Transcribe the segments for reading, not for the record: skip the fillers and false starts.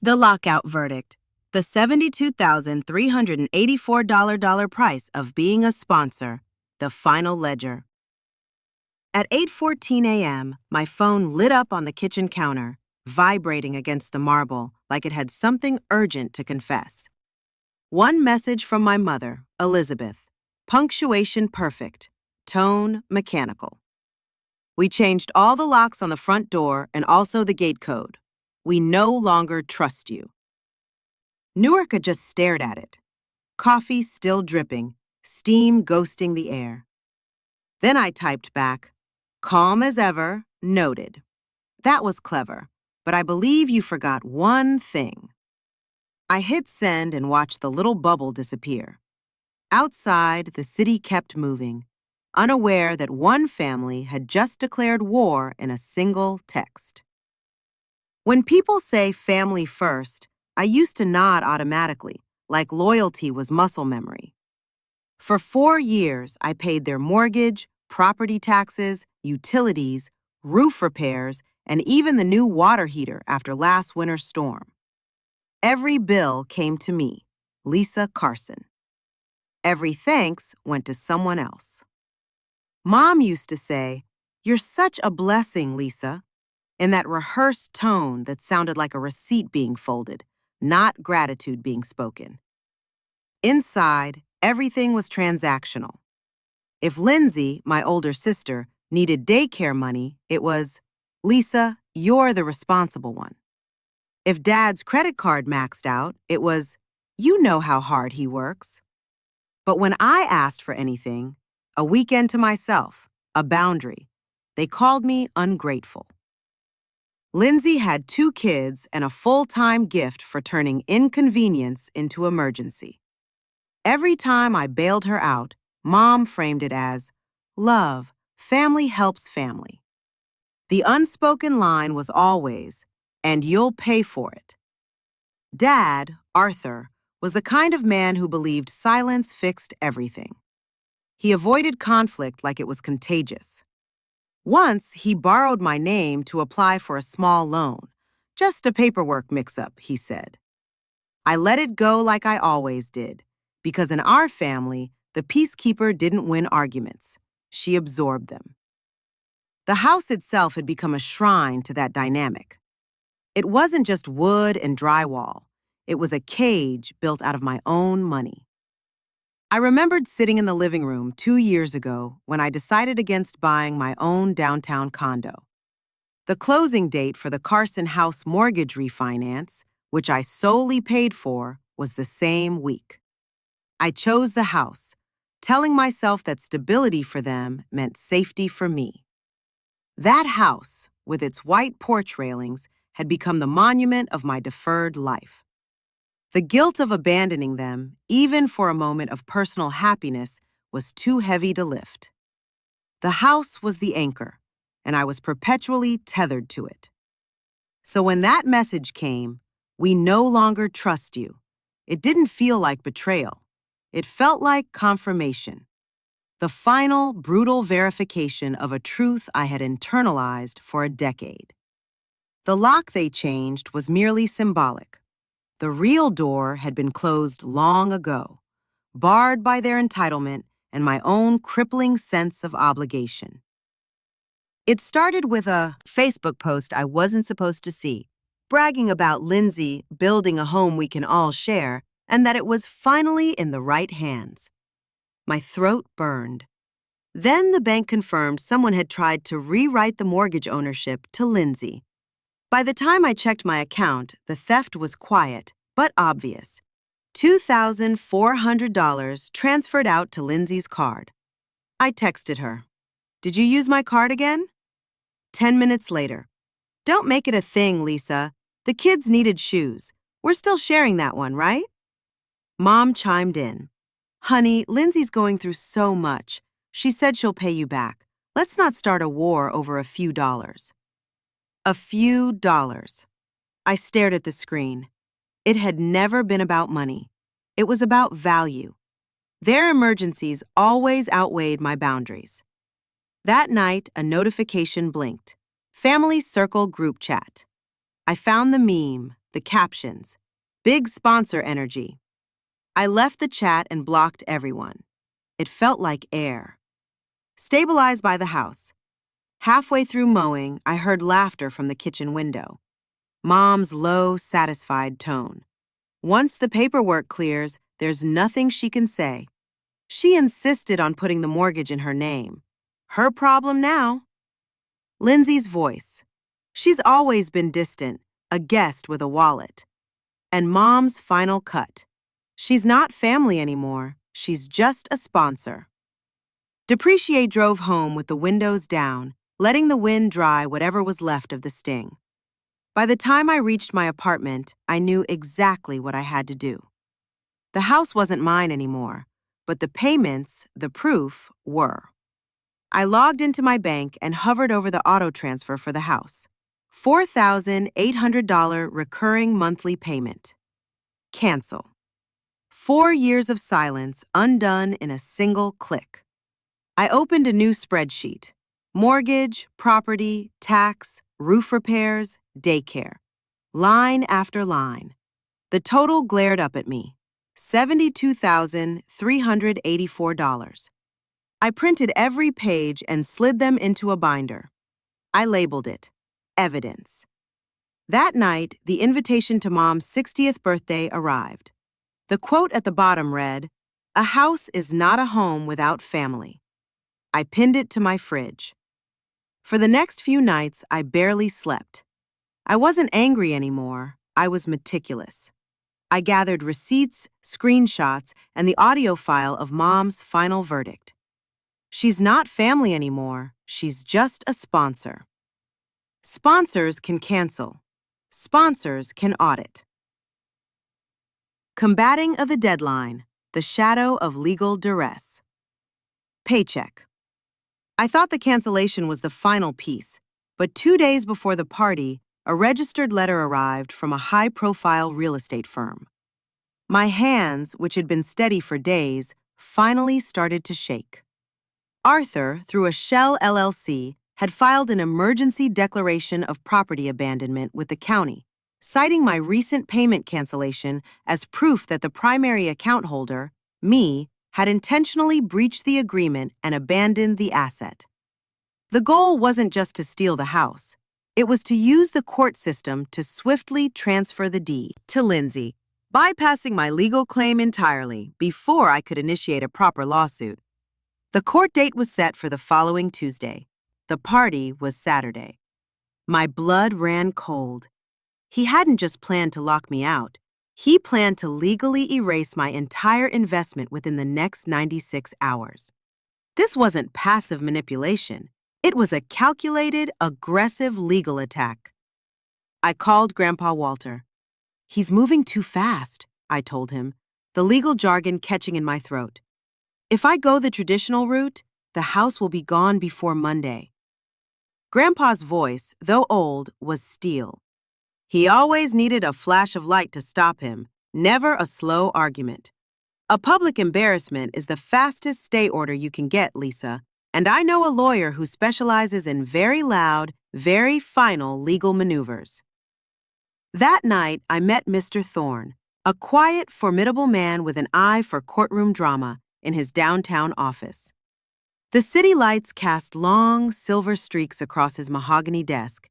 The lockout verdict. The $72,384 price of being a sponsor. The final ledger. At 8:14 a.m., my phone lit up on the kitchen counter, vibrating against the marble like it had something urgent to confess. One message from my mother, Elizabeth. Punctuation perfect. Tone mechanical. We changed all the locks on the front door and also the gate code. We no longer trust you. Newarka just stared at it. Coffee still dripping, steam ghosting the air. Then I typed back, calm as ever, noted. That was clever, but I believe you forgot one thing. I hit send and watched the little bubble disappear. Outside, the city kept moving, unaware that one family had just declared war in a single text. When people say family first, I used to nod automatically, like loyalty was muscle memory. For 4 years, I paid their mortgage, property taxes, utilities, roof repairs, and even the new water heater after last winter's storm. Every bill came to me, Lisa Carson. Every thanks went to someone else. Mom used to say, "You're such a blessing, Lisa," in that rehearsed tone that sounded like a receipt being folded, not gratitude being spoken. Inside, everything was transactional. If Lindsay, my older sister, needed daycare money, it was, "Lisa, you're the responsible one." If Dad's credit card maxed out, it was, "You know how hard he works." But when I asked for anything, a weekend to myself, a boundary, they called me ungrateful. Lindsay had 2 kids and a full-time gift for turning inconvenience into emergency. Every time I bailed her out, Mom framed it as, "Love, family helps family." The unspoken line was always, "And you'll pay for it." Dad, Arthur, was the kind of man who believed silence fixed everything. He avoided conflict like it was contagious. Once, he borrowed my name to apply for a small loan. "Just a paperwork mix-up," he said. I let it go like I always did, because in our family, the peacekeeper didn't win arguments. She absorbed them. The house itself had become a shrine to that dynamic. It wasn't just wood and drywall. It was a cage built out of my own money. I remembered sitting in the living room 2 years ago when I decided against buying my own downtown condo. The closing date for the Carson house mortgage refinance, which I solely paid for, was the same week. I chose the house, telling myself that stability for them meant safety for me. That house, with its white porch railings, had become the monument of my deferred life. The guilt of abandoning them, even for a moment of personal happiness, was too heavy to lift. The house was the anchor, and I was perpetually tethered to it. So when that message came, "We no longer trust you," it didn't feel like betrayal. It felt like confirmation. The final, brutal verification of a truth I had internalized for a decade. The lock they changed was merely symbolic. The real door had been closed long ago, barred by their entitlement and my own crippling sense of obligation. It started with a Facebook post I wasn't supposed to see, bragging about Lindsay building a home we can all share and that it was finally in the right hands. My throat burned. Then the bank confirmed someone had tried to rewrite the mortgage ownership to Lindsay. By the time I checked my account, the theft was quiet, but obvious. $2,400 transferred out to Lindsay's card. I texted her, "Did you use my card again?" 10 minutes later, "Don't make it a thing, Lisa. The kids needed shoes. We're still sharing that one, right?" Mom chimed in, "Honey, Lindsay's going through so much. She said she'll pay you back. Let's not start a war over a few dollars." A few dollars. I stared at the screen. It had never been about money. It was about value. Their emergencies always outweighed my boundaries. That night, a notification blinked. Family Circle group chat. I found the meme, the captions. Big sponsor energy. I left the chat and blocked everyone. It felt like air. Stabilized by the house. Halfway through mowing, I heard laughter from the kitchen window. Mom's low, satisfied tone. Once the paperwork clears, there's nothing she can say. She insisted on putting the mortgage in her name. Her problem now. Lindsay's voice. She's always been distant, a guest with a wallet. And Mom's final cut. She's not family anymore. She's just a sponsor. Depreciate drove home with the windows down, letting the wind dry whatever was left of the sting. By the time I reached my apartment, I knew exactly what I had to do. The house wasn't mine anymore, but the payments, the proof, were. I logged into my bank and hovered over the auto transfer for the house. $4,800 recurring monthly payment. Cancel. 4 years of silence undone in a single click. I opened a new spreadsheet. Mortgage, property, tax, roof repairs, daycare. Line after line. The total glared up at me. $72,384. I printed every page and slid them into a binder. I labeled it Evidence. That night, the invitation to Mom's 60th birthday arrived. The quote at the bottom read, "A house is not a home without family." I pinned it to my fridge. For the next few nights, I barely slept. I wasn't angry anymore. I was meticulous. I gathered receipts, screenshots, and the audio file of Mom's final verdict. She's not family anymore. She's just a sponsor. Sponsors can cancel. Sponsors can audit. Combating of the deadline, the shadow of legal duress. Paycheck. I thought the cancellation was the final piece, but 2 days before the party, a registered letter arrived from a high-profile real estate firm. My hands, which had been steady for days, finally started to shake. Arthur, through a shell LLC, had filed an emergency declaration of property abandonment with the county, citing my recent payment cancellation as proof that the primary account holder, me, had intentionally breached the agreement and abandoned the asset. The goal wasn't just to steal the house. It was to use the court system to swiftly transfer the deed to Lindsay, bypassing my legal claim entirely before I could initiate a proper lawsuit. The court date was set for the following Tuesday. The party was Saturday. My blood ran cold. He hadn't just planned to lock me out. He planned to legally erase my entire investment within the next 96 hours. This wasn't passive manipulation. It was a calculated, aggressive legal attack. I called Grandpa Walter. "He's moving too fast," I told him, the legal jargon catching in my throat. "If I go the traditional route, the house will be gone before Monday." Grandpa's voice, though old, was steel. He always needed a flash of light to stop him, never a slow argument. "A public embarrassment is the fastest stay order you can get, Lisa, and I know a lawyer who specializes in very loud, very final legal maneuvers." That night, I met Mr. Thorne, a quiet, formidable man with an eye for courtroom drama, in his downtown office. The city lights cast long, silver streaks across his mahogany desk.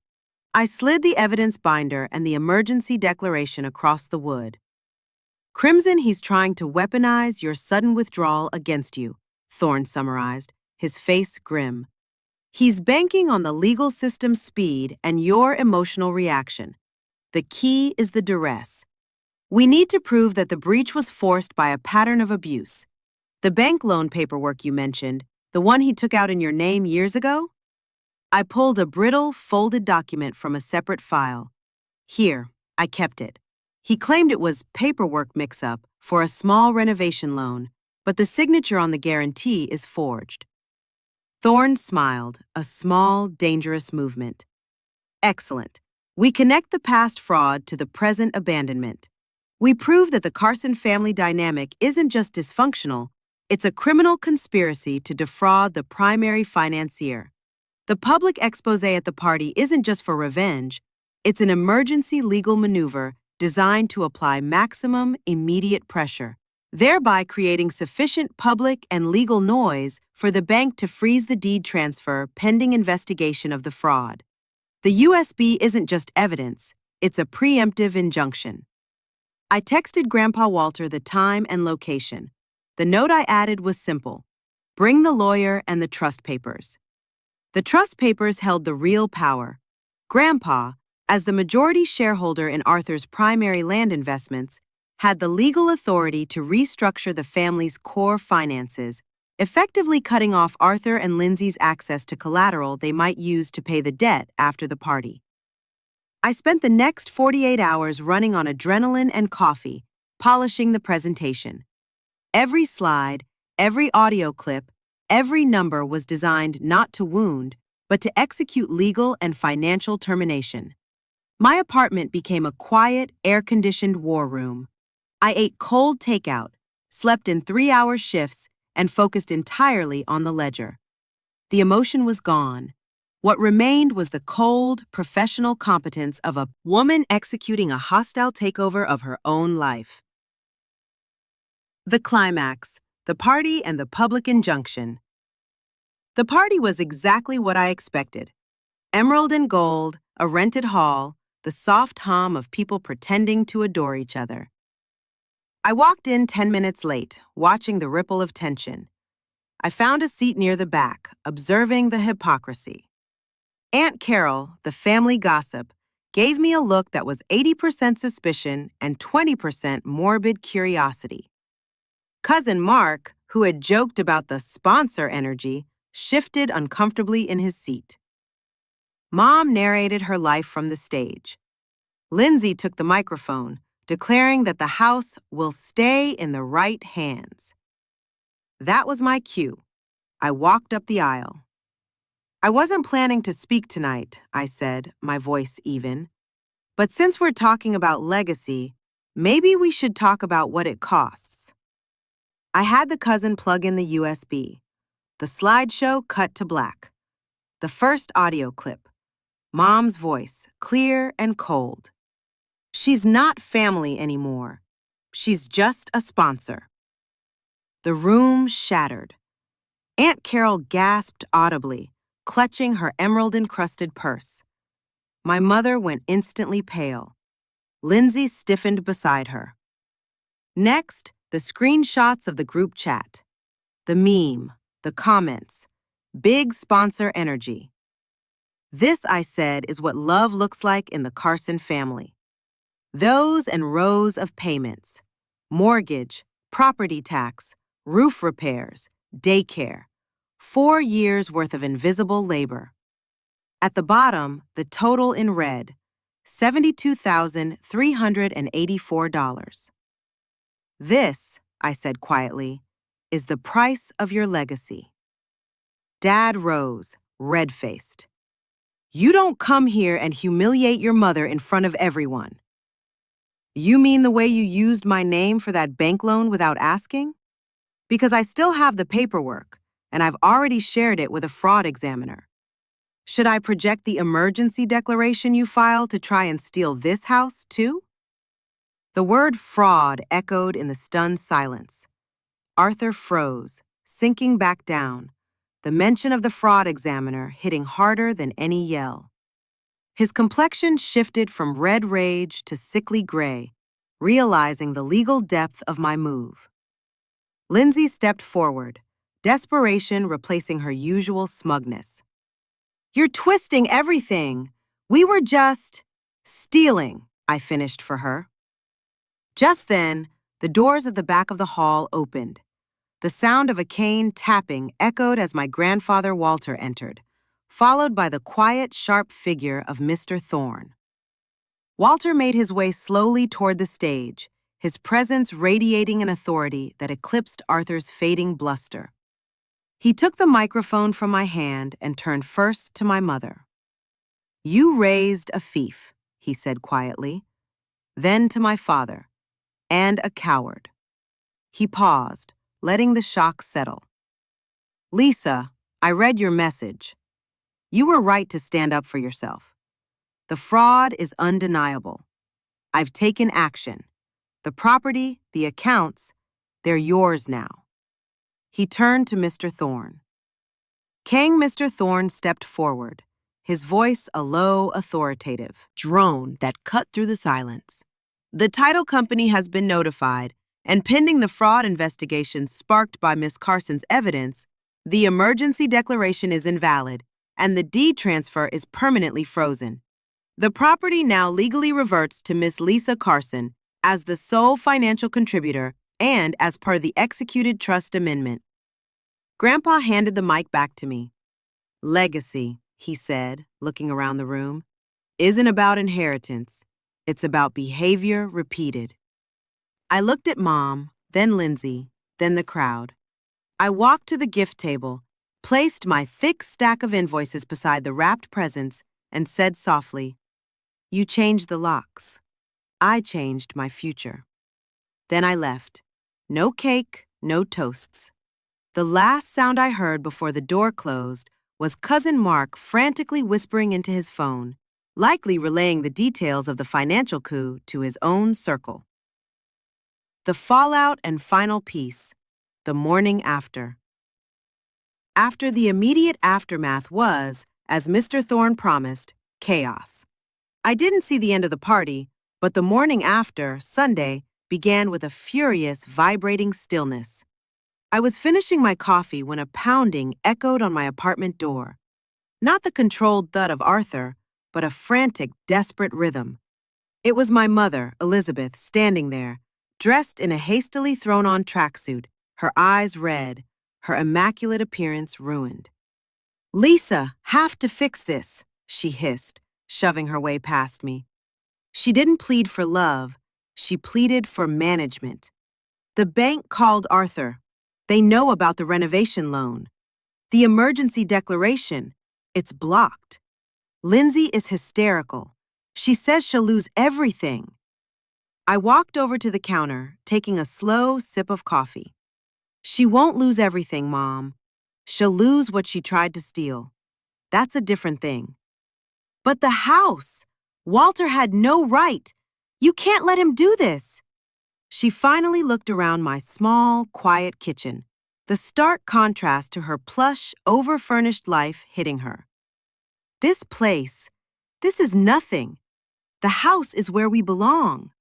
I slid the evidence binder and the emergency declaration across the wood. "Crimson, he's trying to weaponize your sudden withdrawal against you," Thorne summarized, his face grim. "He's banking on the legal system's speed and your emotional reaction. The key is the duress. We need to prove that the breach was forced by a pattern of abuse. The bank loan paperwork you mentioned, the one he took out in your name years ago?" I pulled a brittle, folded document from a separate file. "Here, I kept it. He claimed it was paperwork mix-up for a small renovation loan, but the signature on the guarantee is forged." Thorne smiled, a small, dangerous movement. "Excellent. We connect the past fraud to the present abandonment. We prove that the Carson family dynamic isn't just dysfunctional, it's a criminal conspiracy to defraud the primary financier. The public expose at the party isn't just for revenge, it's an emergency legal maneuver designed to apply maximum immediate pressure, thereby creating sufficient public and legal noise for the bank to freeze the deed transfer pending investigation of the fraud. The USB isn't just evidence, it's a preemptive injunction. I texted Grandpa Walter the time and location. The note I added was simple: bring the lawyer and the trust papers. The trust papers held the real power. Grandpa, as the majority shareholder in Arthur's primary land investments, had the legal authority to restructure the family's core finances, effectively cutting off Arthur and Lindsay's access to collateral they might use to pay the debt after the party. I spent the next 48 hours running on adrenaline and coffee, polishing the presentation. Every slide, every audio clip, every number was designed not to wound, but to execute legal and financial termination. My apartment became a quiet, air-conditioned war room. I ate cold takeout, slept in 3-hour shifts, and focused entirely on the ledger. The emotion was gone. What remained was the cold, professional competence of a woman executing a hostile takeover of her own life. The climax, the party and the public injunction. The party was exactly what I expected. Emerald and gold, a rented hall, the soft hum of people pretending to adore each other. I walked in 10 minutes late, watching the ripple of tension. I found a seat near the back, observing the hypocrisy. Aunt Carol, the family gossip, gave me a look that was 80% suspicion and 20% morbid curiosity. Cousin Mark, who had joked about the sponsor energy, shifted uncomfortably in his seat. Mom narrated her life from the stage. Lindsay took the microphone, declaring that the house will stay in the right hands. That was my cue. I walked up the aisle. I wasn't planning to speak tonight, I said, my voice even. But since we're talking about legacy, maybe we should talk about what it costs. I had the cousin plug in the USB. The slideshow cut to black. The first audio clip. Mom's voice, clear and cold. She's not family anymore. She's just a sponsor. The room shattered. Aunt Carol gasped audibly, clutching her emerald-encrusted purse. My mother went instantly pale. Lindsay stiffened beside her. Next, the screenshots of the group chat. The meme, the comments. Big sponsor energy. This, I said, is what love looks like in the Carson family. Those and rows of payments. Mortgage, property tax, roof repairs, daycare. 4 years' worth of invisible labor. At the bottom, the total in red, $72,384. This, I said quietly, is the price of your legacy. Dad rose, red-faced. You don't come here and humiliate your mother in front of everyone. You mean the way you used my name for that bank loan without asking? Because I still have the paperwork, and I've already shared it with a fraud examiner. Should I project the emergency declaration you filed to try and steal this house, too? The word fraud echoed in the stunned silence. Arthur froze, sinking back down, the mention of the fraud examiner hitting harder than any yell. His complexion shifted from red rage to sickly gray, realizing the legal depth of my move. Lindsay stepped forward, desperation replacing her usual smugness. You're twisting everything. We were just stealing, I finished for her. Just then, the doors at the back of the hall opened. The sound of a cane tapping echoed as my grandfather Walter entered, followed by the quiet, sharp figure of Mr. Thorne. Walter made his way slowly toward the stage, his presence radiating an authority that eclipsed Arthur's fading bluster. He took the microphone from my hand and turned first to my mother. You raised a thief, he said quietly, then to my father, and a coward. He paused, letting the shock settle. Lisa, I read your message. You were right to stand up for yourself. The fraud is undeniable. I've taken action. The property, the accounts, they're yours now." He turned to Mr. Thorne. Mr. Thorne stepped forward, his voice a low, authoritative drone that cut through the silence. "The title company has been notified, and pending the fraud investigation sparked by Miss Carson's evidence, the emergency declaration is invalid, and the deed transfer is permanently frozen. The property now legally reverts to Miss Lisa Carson as the sole financial contributor and as per the executed trust amendment." Grandpa handed the mic back to me. "Legacy," he said, looking around the room, "isn't about inheritance. It's about behavior repeated." I looked at Mom, then Lindsay, then the crowd. I walked to the gift table, placed my thick stack of invoices beside the wrapped presents, and said softly, "You changed the locks. I changed my future." Then I left. No cake, no toasts. The last sound I heard before the door closed was Cousin Mark frantically whispering into his phone, likely relaying the details of the financial coup to his own circle. The fallout and final piece, the morning after. After the immediate aftermath was, as Mr. Thorne promised, chaos. I didn't see the end of the party, but the morning after, Sunday, began with a furious, vibrating stillness. I was finishing my coffee when a pounding echoed on my apartment door. Not the controlled thud of Arthur, but a frantic, desperate rhythm. It was my mother, Elizabeth, standing there, dressed in a hastily thrown-on tracksuit, her eyes red, her immaculate appearance ruined. "Lisa, have to fix this," she hissed, shoving her way past me. She didn't plead for love, she pleaded for management. "The bank called Arthur. They know about the renovation loan. The emergency declaration, it's blocked. Lindsay is hysterical. She says she'll lose everything." I walked over to the counter, taking a slow sip of coffee. "She won't lose everything, Mom. She'll lose what she tried to steal. That's a different thing." "But the house! Walter had no right. You can't let him do this." She finally looked around my small, quiet kitchen, the stark contrast to her plush, over-furnished life hitting her. "This place, this is nothing. The house is where we belong."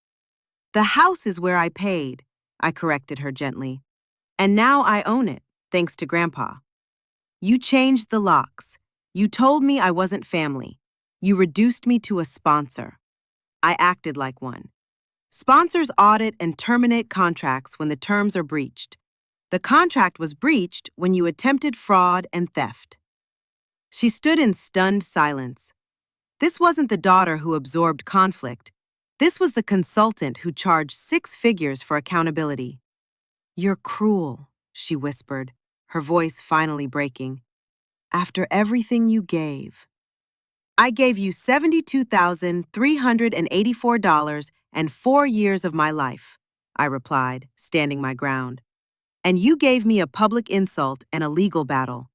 "The house is where I paid," I corrected her gently. "And now I own it, thanks to Grandpa. You changed the locks. You told me I wasn't family. You reduced me to a sponsor." I acted like one. Sponsors audit and terminate contracts when the terms are breached. The contract was breached when you attempted fraud and theft. She stood in stunned silence. This wasn't the daughter who absorbed conflict. This was the consultant who charged 6 figures for accountability. "You're cruel," she whispered, her voice finally breaking. "After everything you gave." "I gave you $72,384 and 4 years of my life," I replied, standing my ground. "And you gave me a public insult and a legal battle.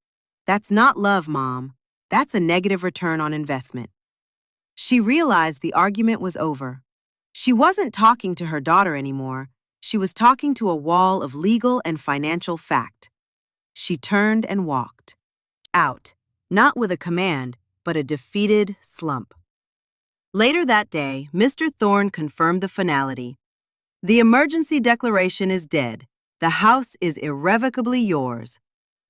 That's not love, Mom. That's a negative return on investment." She realized the argument was over. She wasn't talking to her daughter anymore. She was talking to a wall of legal and financial fact. She turned and walked out, not with a command, but a defeated slump. Later that day, Mr. Thorne confirmed the finality. "The emergency declaration is dead. The house is irrevocably yours.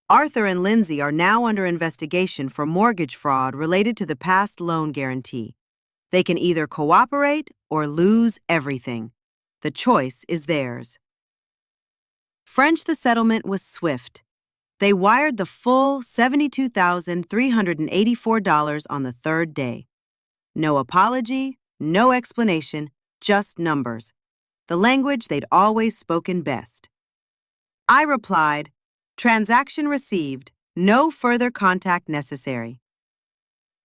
Arthur and Lindsay are now under investigation for mortgage fraud related to the past loan guarantee. They can either cooperate or lose everything. The choice is theirs." The settlement was swift. They wired the full $72,384 on the 3rd day. No apology, no explanation, just numbers. The language they'd always spoken best. I replied, "Transaction received. No further contact necessary."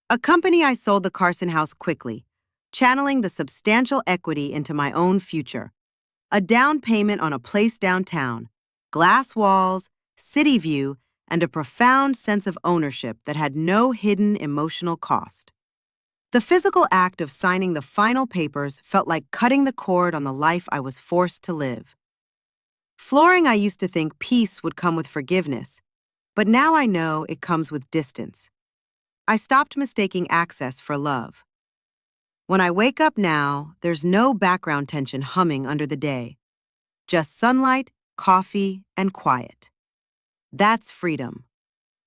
A company I sold the Carson house quickly, channeling the substantial equity into my own future. A down payment on a place downtown, glass walls, city view, and a profound sense of ownership that had no hidden emotional cost. The physical act of signing the final papers felt like cutting the cord on the life I was forced to live. Flooring, I used to think peace would come with forgiveness, but now I know it comes with distance. I stopped mistaking access for love. When I wake up now, there's no background tension humming under the day. Just sunlight, coffee, and quiet. That's freedom.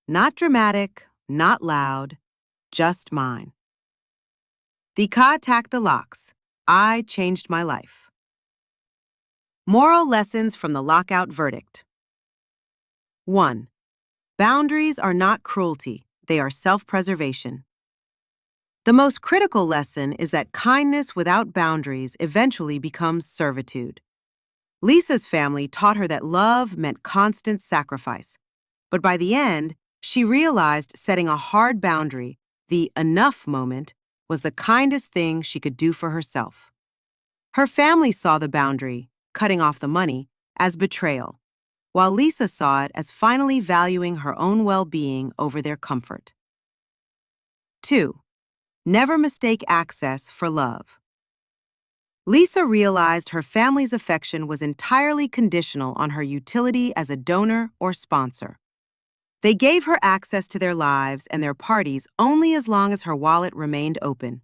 Not dramatic, not loud, just mine. The Ka attacked the locks. I changed my life. Moral lessons from the Lockout verdict. 1. Boundaries are not cruelty, they are self-preservation. The most critical lesson is that kindness without boundaries eventually becomes servitude. Lisa's family taught her that love meant constant sacrifice, but by the end, she realized setting a hard boundary, the enough moment, was the kindest thing she could do for herself. Her family saw the boundary, cutting off the money, as betrayal, while Lisa saw it as finally valuing her own well-being over their comfort. 2. Never mistake access for love. Lisa realized her family's affection was entirely conditional on her utility as a donor or sponsor. They gave her access to their lives and their parties only as long as her wallet remained open.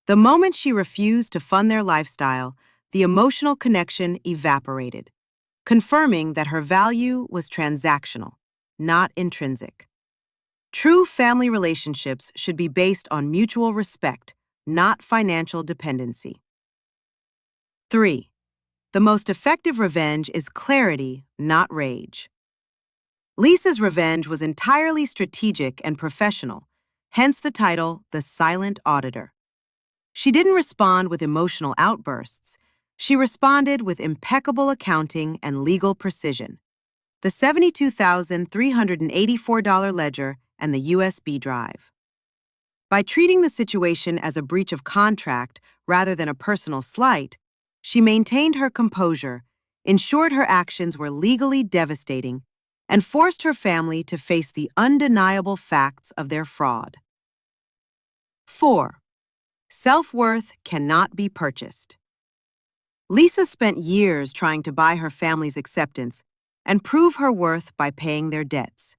The moment she refused to fund their lifestyle, the emotional connection evaporated, confirming that her value was transactional, not intrinsic. True family relationships should be based on mutual respect, not financial dependency. 3. The most effective revenge is clarity, not rage. Lisa's revenge was entirely strategic and professional, hence the title, The Silent Auditor. She didn't respond with emotional outbursts. She responded with impeccable accounting and legal precision. The $72,384 ledger and the USB drive. By treating the situation as a breach of contract rather than a personal slight, she maintained her composure, ensured her actions were legally devastating, and forced her family to face the undeniable facts of their fraud. 4. Self-worth cannot be purchased. Lisa spent years trying to buy her family's acceptance and prove her worth by paying their debts.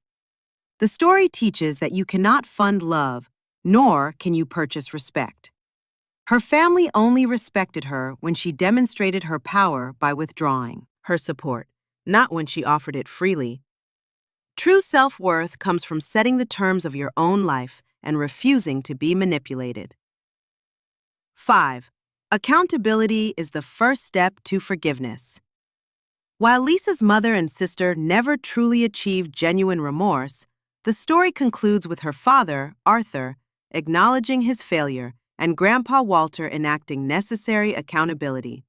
The story teaches that you cannot fund love, nor can you purchase respect. Her family only respected her when she demonstrated her power by withdrawing her support, not when she offered it freely. True self-worth comes from setting the terms of your own life and refusing to be manipulated. 5. Accountability is the first step to forgiveness. While Lisa's mother and sister never truly achieved genuine remorse, the story concludes with her father, Arthur, acknowledging his failure and Grandpa Walter enacting necessary accountability.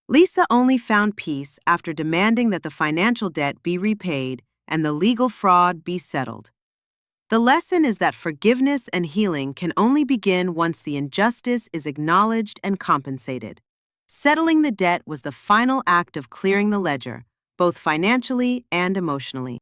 Lisa only found peace after demanding that the financial debt be repaid and the legal fraud be settled. The lesson is that forgiveness and healing can only begin once the injustice is acknowledged and compensated. Settling the debt was the final act of clearing the ledger, both financially and emotionally.